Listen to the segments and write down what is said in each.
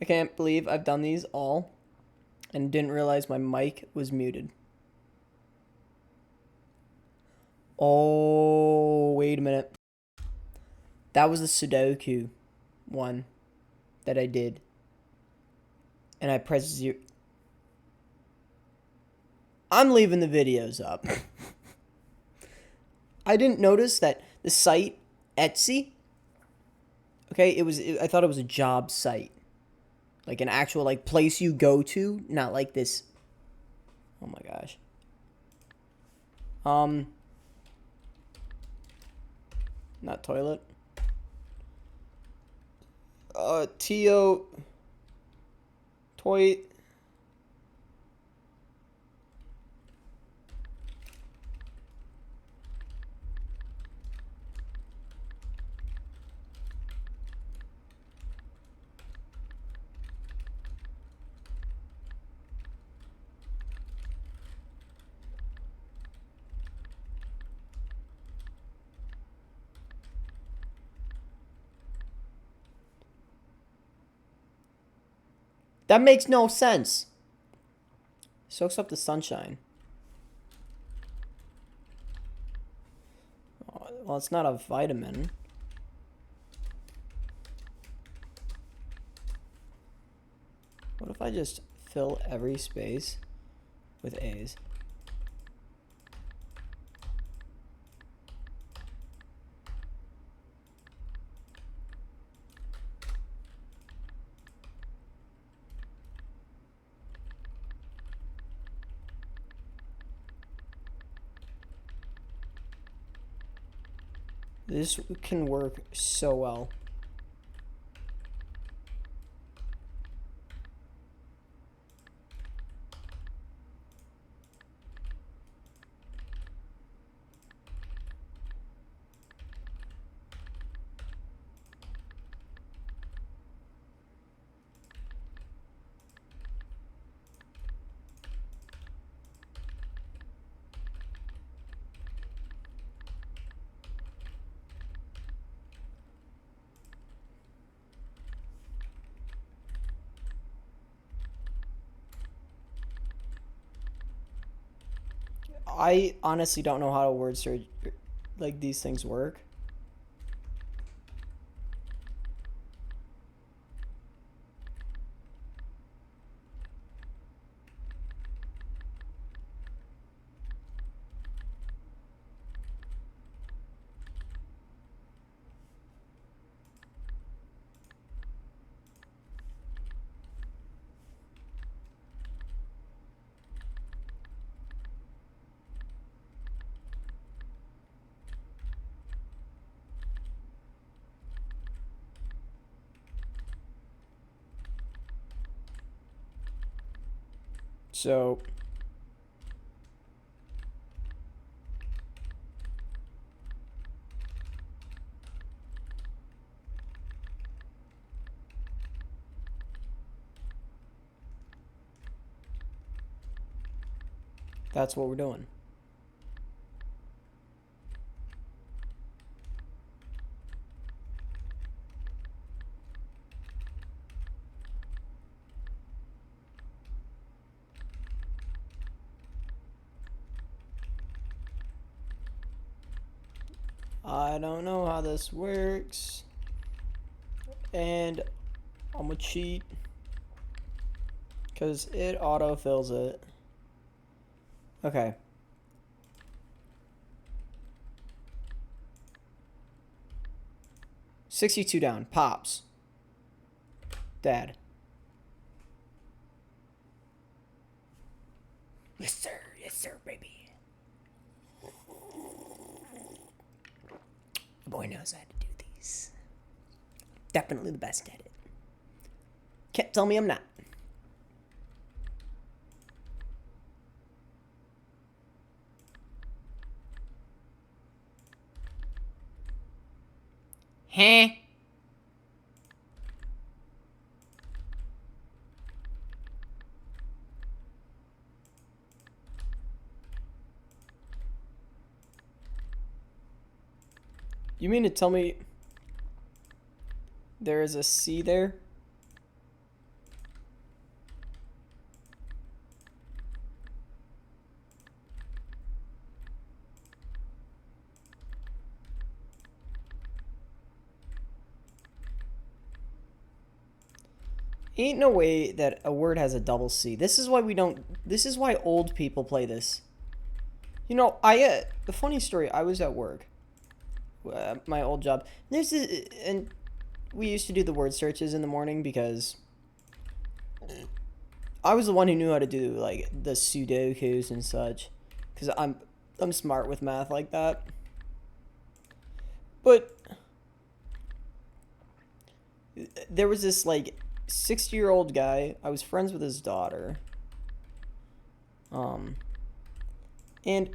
I can't believe I've done these all and didn't realize my mic was muted. Oh, wait a minute. That was the Sudoku one that I did. And I pressed 0. I'm leaving the videos up. I didn't notice that the site, Etsy, okay, I thought it was a job site. Like an actual, like, place you go to, not like this. Oh my gosh. Not toilet. T-O... Toy... That makes no sense. Soaks up the sunshine. Oh, well, it's not a vitamin. What if I just fill every space with A's? This can work so well. I honestly don't know how to word search, like, these things work. So that's what we're doing. I don't know how this works. And I'm gonna cheat because it auto-fills it. Okay. $62 down. Pops. Dad. Yes, sir. Yes, sir, baby. The boy knows how to do these. Definitely the best at it. Can't tell me I'm not. Huh? You mean to tell me there is a C there? Ain't no way that a word has a double C. This is why we don't. This is why old people play this. You know, the funny story. I was at work, my old job. And we used to do the word searches in the morning because I was the one who knew how to do like the Sudokus and such, because I'm smart with math like that. But there was this like 60-year-old guy. I was friends with his daughter. And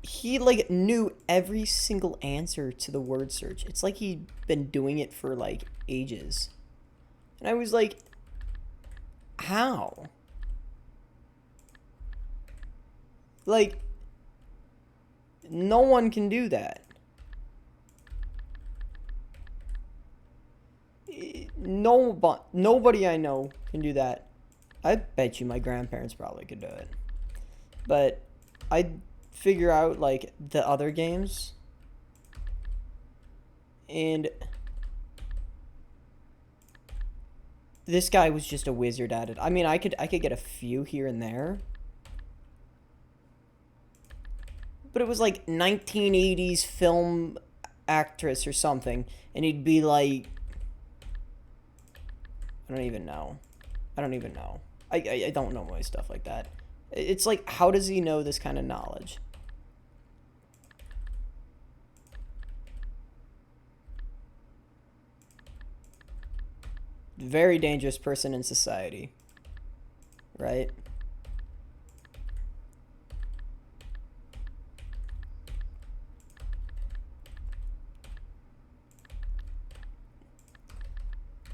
he like knew every single answer to the word search. It's like he'd been doing it for like ages. And I was like, how? Like, no one can do that. Nobody I know can do that. I bet you my grandparents probably could do it. But I'd figure out like the other games, and this guy was just a wizard at it. I mean, I could get a few here and there, but it was like 1980s film actress or something, and he'd be like, I don't even know. I don't know my stuff like that. It's like, how does he know this kind of knowledge? Very dangerous person in society, right?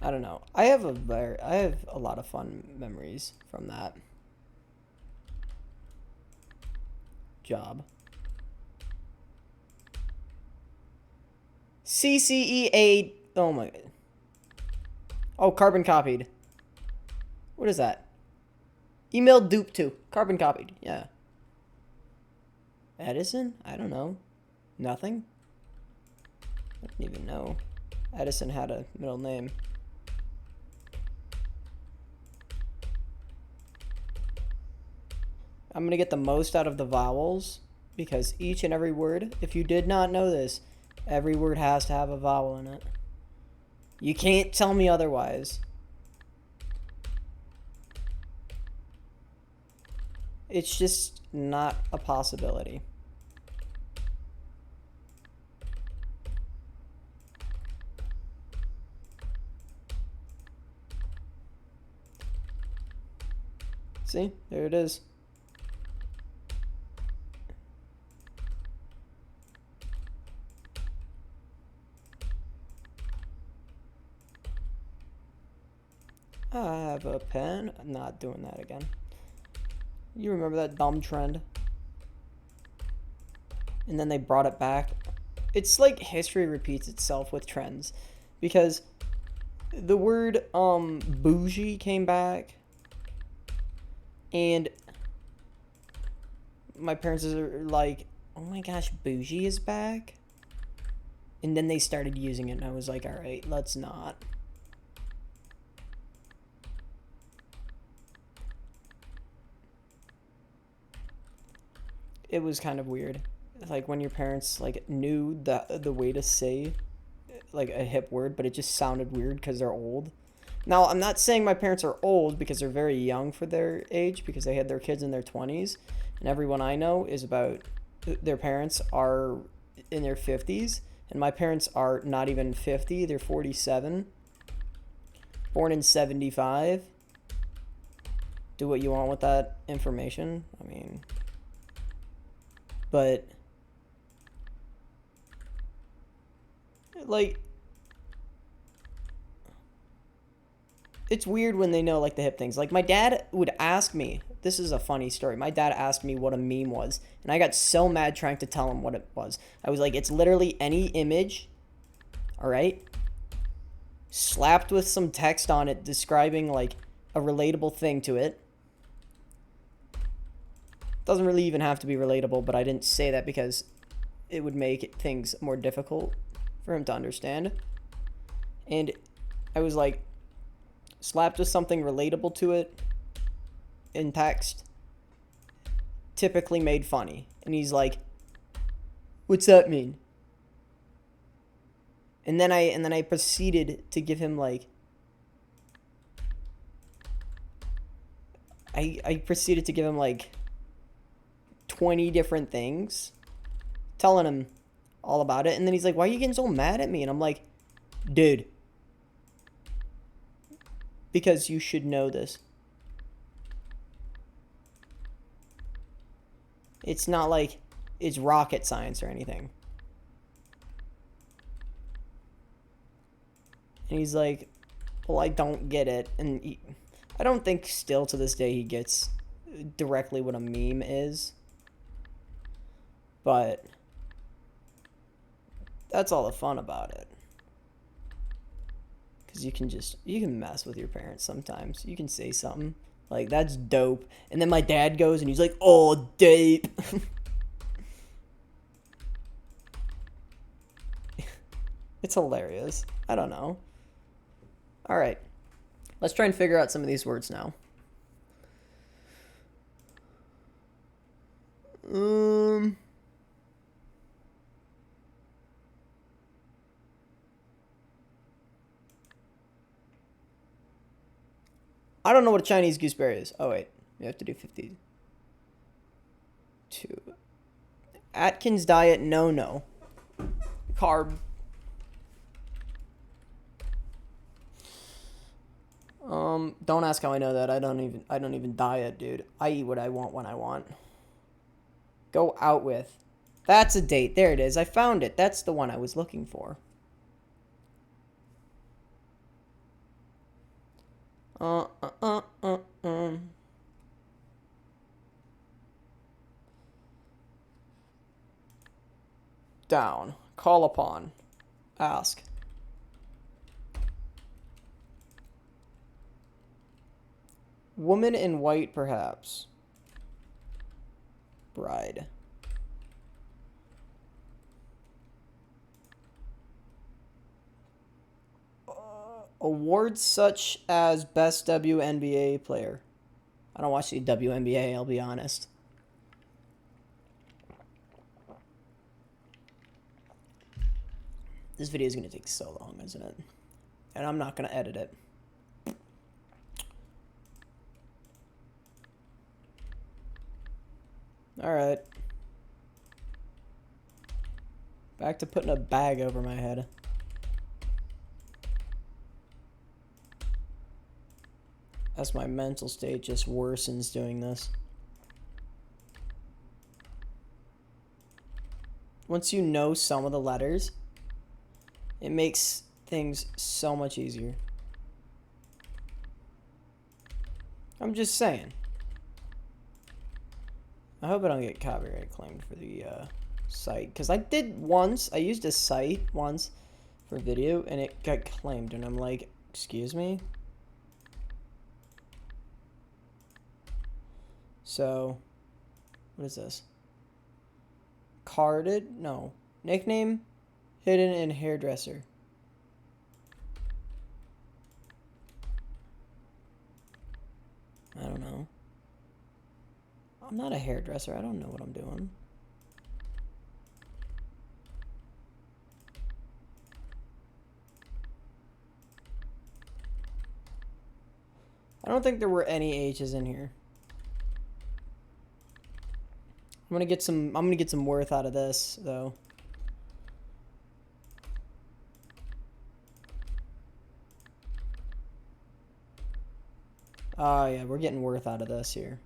I don't know. I have a lot of fun memories from that job. CCEA. Oh my. Oh, carbon copied. What is that? Email dupe to. Carbon copied. Yeah. Edison? I don't know. Nothing? I don't even know. Edison had a middle name. I'm going to get the most out of the vowels because each and every word, if you did not know this, every word has to have a vowel in it. You can't tell me otherwise. It's just not a possibility. See? There it is. I have a pen. I'm not doing that again. You remember that dumb trend? And then they brought it back. It's like history repeats itself with trends. Because the word bougie came back. And my parents are like, oh my gosh, bougie is back? And then they started using it and I was like, alright, let's not. It was kind of weird. Like when your parents like knew the way to say like a hip word, but it just sounded weird because they're old. Now, I'm not saying my parents are old because they're very young for their age because they had their kids in their 20s. And everyone I know is about, their parents are in their 50s. And my parents are not even 50, they're 47. Born in 75. Do what you want with that information. I mean, but like, it's weird when they know like the hip things. Like my dad would ask me, this is a funny story. My dad asked me what a meme was, and I got so mad trying to tell him what it was. I was like, it's literally any image, all right, slapped with some text on it describing like a relatable thing to it. Doesn't really even have to be relatable, but I didn't say that because it would make things more difficult for him to understand. And I was like, slapped with something relatable to it in text, typically made funny. And he's like, "What's that mean?" And then I proceeded to give him like I proceeded to give him like 20 different things, telling him all about it. And then he's like, "Why are you getting so mad at me?" And I'm like, "Dude, because you should know this. It's not like it's rocket science or anything." And he's like, "Well, I don't get it." And I don't think still to this day he gets directly what a meme is. But that's all the fun about it. Because you can mess with your parents sometimes. You can say something like, "That's dope." And then my dad goes and he's like, "Oh, dope." It's hilarious. I don't know. All right. Let's try and figure out some of these words now. I don't know what a Chinese gooseberry is. Oh, wait. You have to do 50. 2. Atkins diet, no. Carb. Don't ask how I know that. I don't even diet, dude. I eat what I want when I want. Go out with. That's a date. There it is. I found it. That's the one I was looking for. Down. Call upon. Ask. Woman in white, perhaps. Bride. Awards such as Best WNBA Player. I don't watch the WNBA, I'll be honest. This video is going to take so long, isn't it? And I'm not going to edit it. Alright. Back to putting a bag over my head. As my mental state just worsens doing this. Once you know some of the letters, it makes things so much easier. I'm just saying. I hope I don't get copyright claimed for the site. Because I used a site once for video and it got claimed. And I'm like, excuse me? So, what is this? Carded? No. Nickname? Hidden in hairdresser. I don't know. I'm not a hairdresser. I don't know what I'm doing. I don't think there were any H's in here. I'm gonna get some worth out of this though. Oh yeah, we're getting worth out of this here.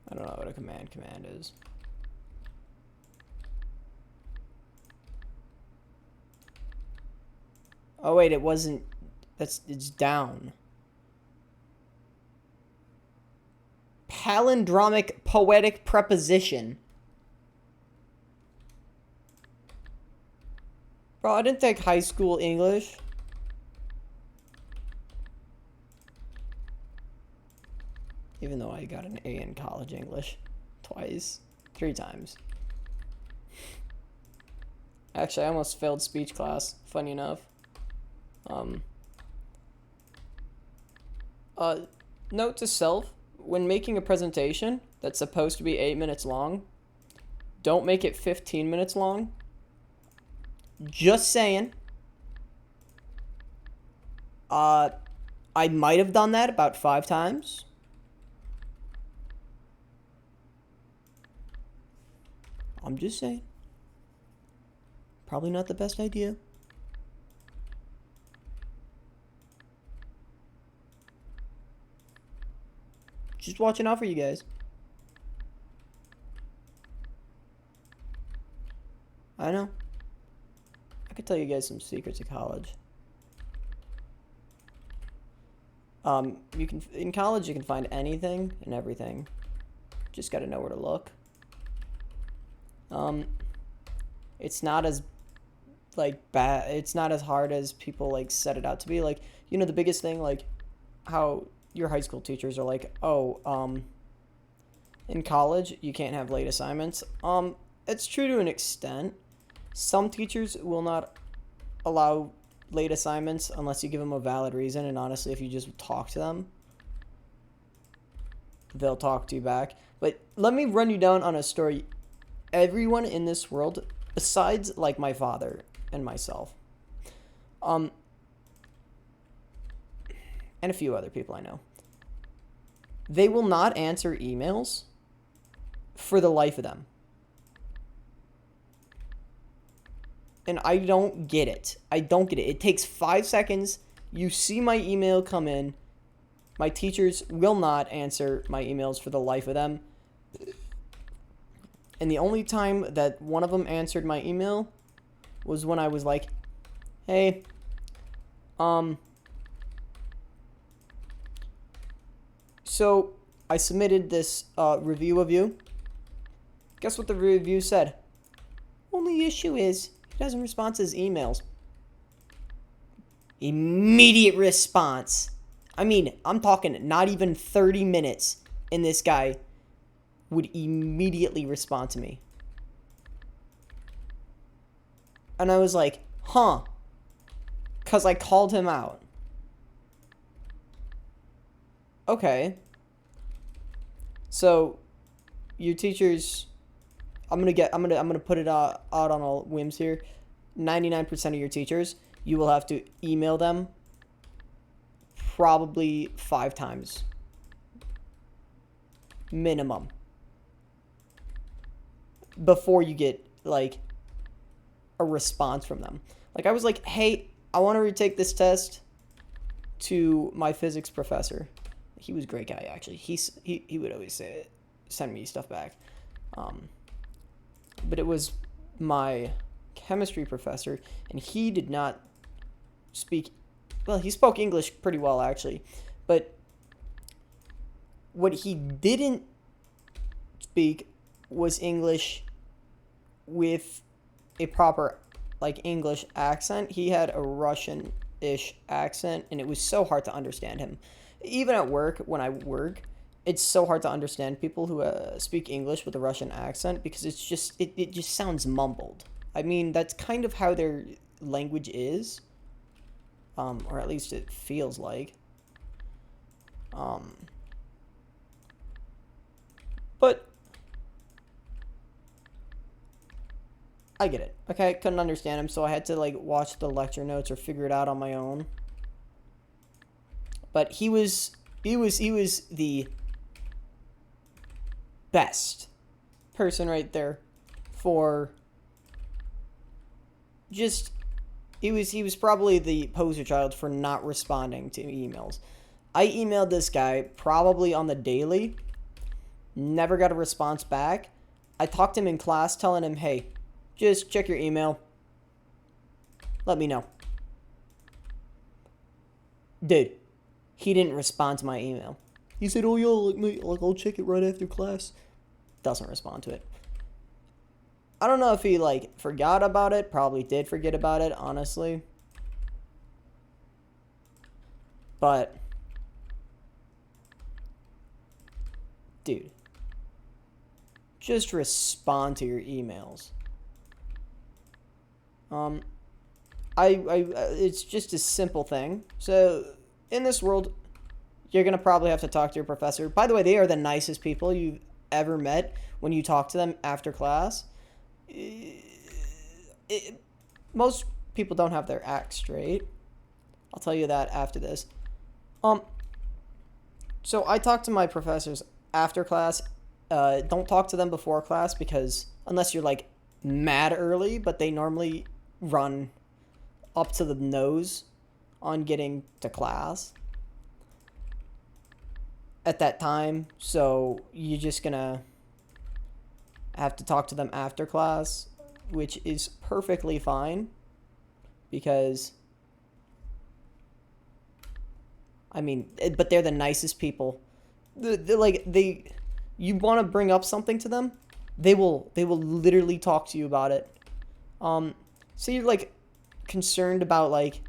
I don't know what a command is. Oh wait, it wasn't. It's down. Palindromic poetic preposition. Bro, I didn't take high school English. Even though I got an A in college English. Twice. 3 times. Actually, I almost failed speech class, funny enough. Note to self, when making a presentation that's supposed to be 8 minutes long, don't make it 15 minutes long. Just saying. I might have done that about 5 times. I'm just saying. Probably not the best idea. Just watching out for you guys. I know. I could tell you guys some secrets of college. In college you can find anything and everything. Just got to know where to look. It's not as bad. It's not as hard as people set it out to be. The biggest thing, how your high school teachers are like, oh, in college you can't have late assignments. It's true to an extent. Some teachers will not allow late assignments unless you give them a valid reason, and honestly, if you just talk to them, they'll talk to you back. But let me run you down on a story. Everyone in this world, besides my father and myself, and a few other people I know, they will not answer emails for the life of them. And I don't get it. I don't get it. It takes 5 seconds. You see my email come in. My teachers will not answer my emails for the life of them. And the only time that one of them answered my email was when I was like, hey, so I submitted this review of you. Guess what the review said? Only issue is he doesn't respond to his emails. Immediate response. I mean, I'm talking not even 30 minutes, and this guy would immediately respond to me. And I was like, huh. Because I called him out. Okay. So, your teachers, I'm gonna put it out on all whims here. 99% of your teachers, you will have to email them probably 5 times. Minimum. Before you get, a response from them. I was like, hey, I want to retake this test to my physics professor. He was a great guy, actually. He would always send me stuff back. But it was my chemistry professor, and he did not speak... Well, he spoke English pretty well, actually. But what he didn't speak was English with a proper, English accent. He had a Russian-ish accent, and it was so hard to understand him. Even at work, when I work, it's so hard to understand people who speak English with a Russian accent because it's just it just sounds mumbled. I mean, that's kind of how their language is, or at least it feels like. But I get it. Okay, I couldn't understand him, so I had to watch the lecture notes or figure it out on my own. But he was the best person right there for just he was probably the poster child for not responding to emails. I emailed this guy probably on the daily, never got a response back. I talked to him in class telling him, hey, just check your email. Let me know. Dude, he didn't respond to my email. He said, oh, yeah, I'll check it right after class. Doesn't respond to it. I don't know if he, forgot about it. Probably did forget about it, honestly. But Dude. Just respond to your emails. It's just a simple thing. So, in this world, you're going to probably have to talk to your professor. By the way, they are the nicest people you've ever met when you talk to them after class. Most people don't have their act straight. I'll tell you that after this. So I talk to my professors after class. Don't talk to them before class because unless you're like mad early, but they normally run up to the nose on getting to class at that time. So you're just gonna have to talk to them after class, which is perfectly fine because I mean, but they're the nicest people. You want to bring up something to them, they will literally talk to you about it. So you're like concerned about like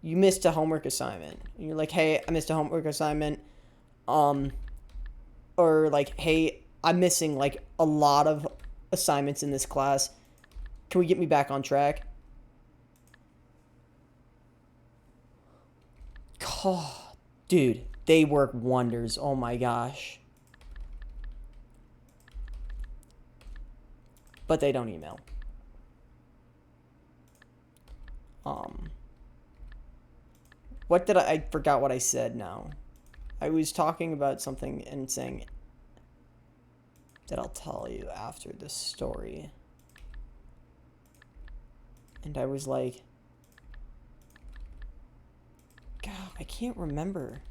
you missed a homework assignment. And you're like, hey, I missed a homework assignment. Or like, hey, I'm missing like a lot of assignments in this class. Can we get me back on track? God, dude, they work wonders. Oh my gosh. But they don't email. I forgot what I said now. I was talking about something and saying that I'll tell you after this story. And I was like, God, I can't remember.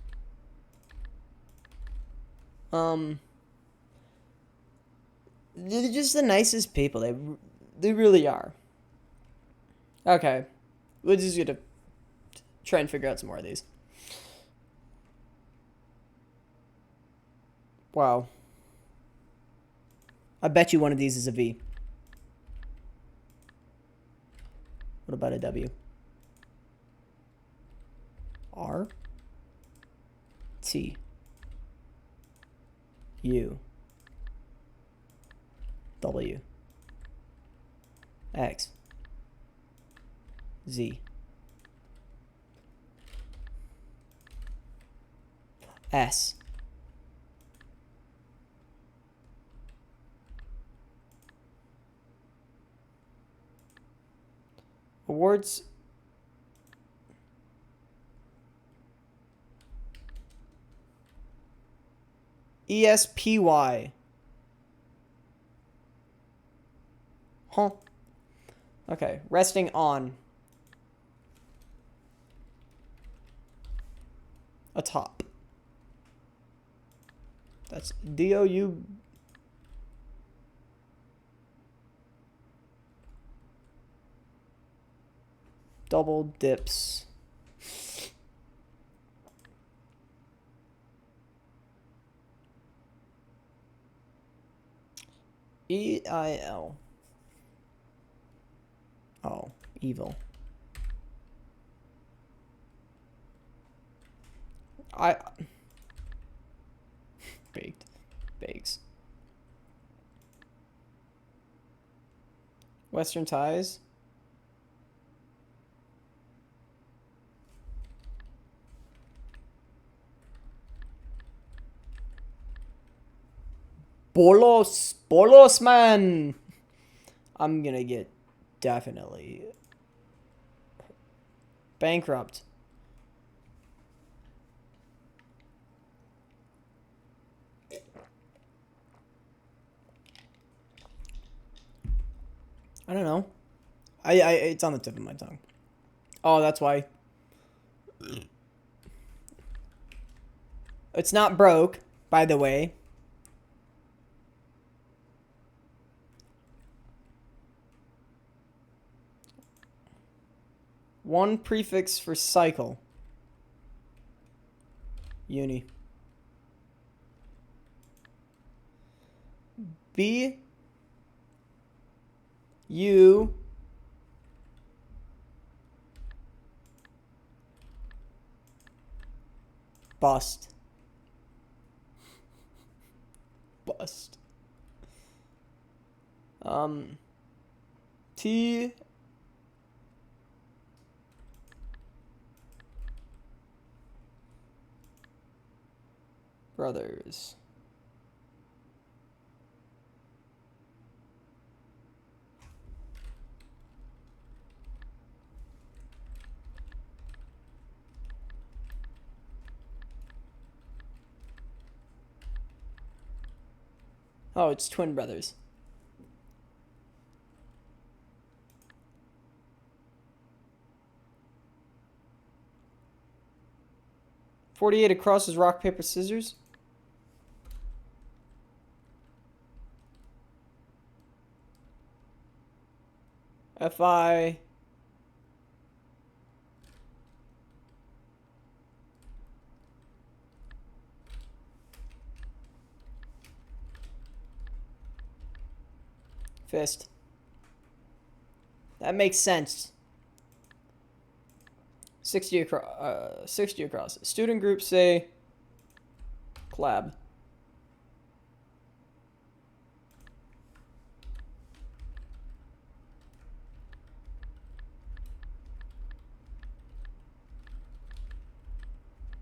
They're just the nicest people. They really are. Okay. We're just gonna try and figure out some more of these. Wow. I bet you one of these is a V. What about a W? R T U W X Z S awards. ESPY. Huh. Okay, resting on a top. That's DOU. Double dips. EIL. Oh, evil. Baked. Bakes. Western ties. Bolos man. I'm gonna get definitely bankrupt. I don't know. It's on the tip of my tongue. Oh, that's why. It's not broke, by the way. One prefix for cycle. Uni. B. U. Bust. crust. T. Brothers. Oh, it's twin brothers. .48 across is rock, paper, scissors. FI. Fist. That makes sense. 60 across. 60 across. Student groups say collab.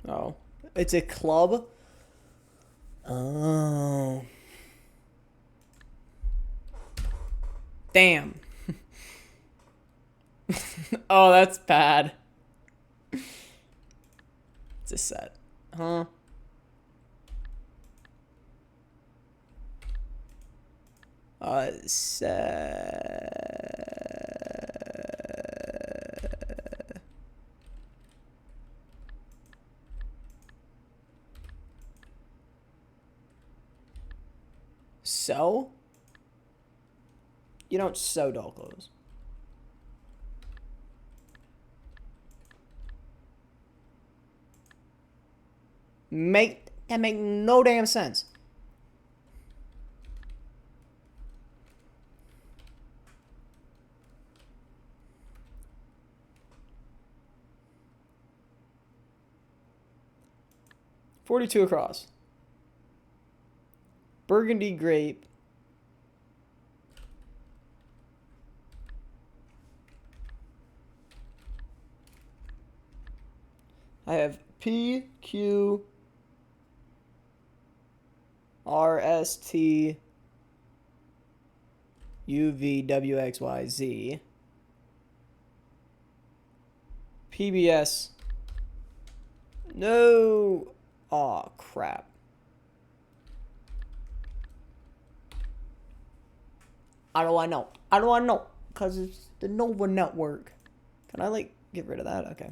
Oh, it's a club. Oh. Damn. Oh, that's bad. It's a set. Huh? Sew? You don't sew doll clothes. That make no damn sense. .42 across. Burgundy grape. I have P, Q, R, S, T, U, V, W, X, Y, Z. PBS. No. Aw, crap. How do I know? How do I know? Because it's the Nova Network. Can I, like, get rid of that? Okay.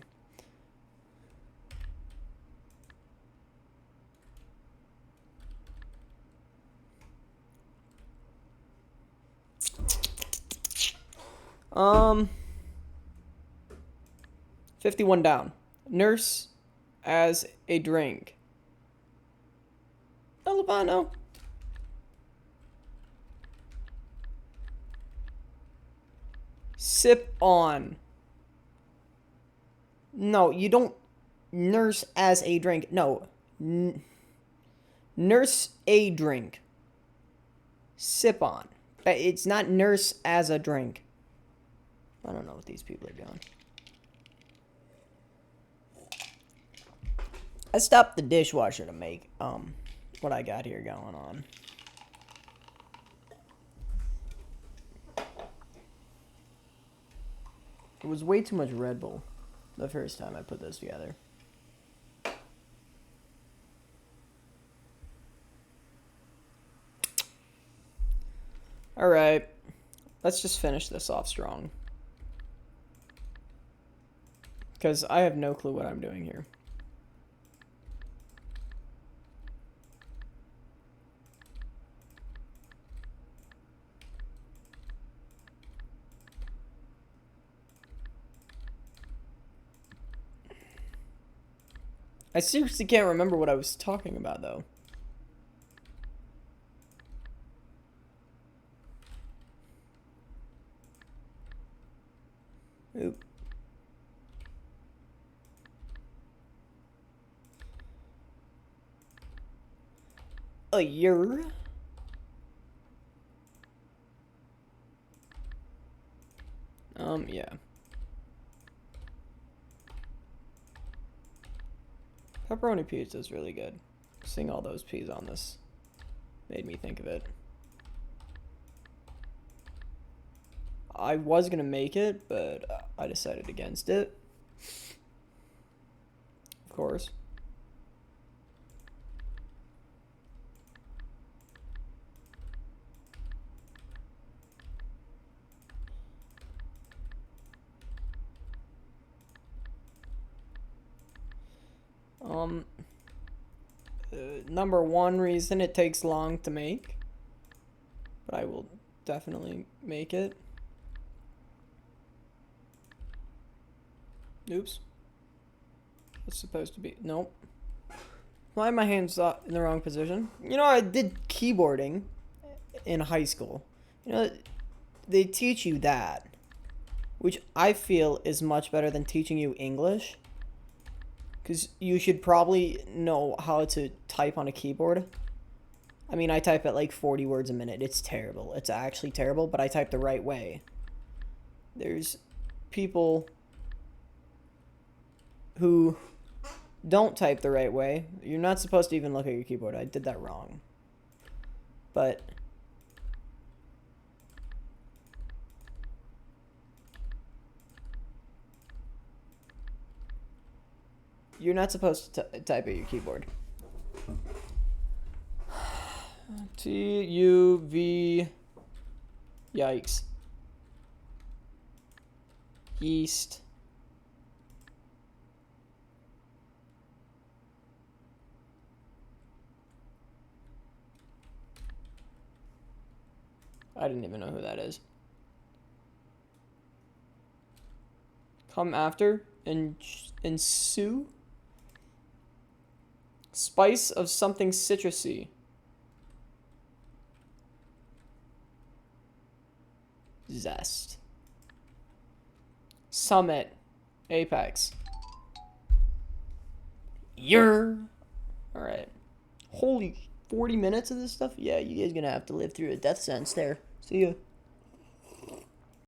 Um, 51 down. Nurse as a drink. Alabano. Sip on. No, you don't nurse as a drink. No. Nurse a drink. Sip on. It's not nurse as a drink. I don't know what these people are doing. I stopped the dishwasher to make what I got here going on. It was way too much Red Bull the first time I put this together. Alright. Let's just finish this off strong. Because I have no clue what I'm doing here. I seriously can't remember what I was talking about, though. Oop. A year. Yeah. Pepperoni pizza is really good. Seeing all those peas on this made me think of it. I was gonna make it, but I decided against it. Of course. Number one reason it takes long to make, but I will definitely make it. Oops. It's supposed to be, nope. Why are my hands in the wrong position? You know, I did keyboarding in high school. You know, they teach you that, which I feel is much better than teaching you English. Because you should probably know how to type on a keyboard. I mean, I type at like 40 words a minute. It's terrible. It's actually terrible, but I type the right way. There's people who don't type the right way. You're not supposed to even look at your keyboard. I did that wrong. But you're not supposed to type at your keyboard. T-U-V... Yikes. Yeast. I didn't even know who that is. Come after. Ensue? Spice of something citrusy. Zest. Summit. Apex. Alright. Holy 40 minutes of this stuff? Yeah, you guys gonna have to live through a death sentence there. See ya.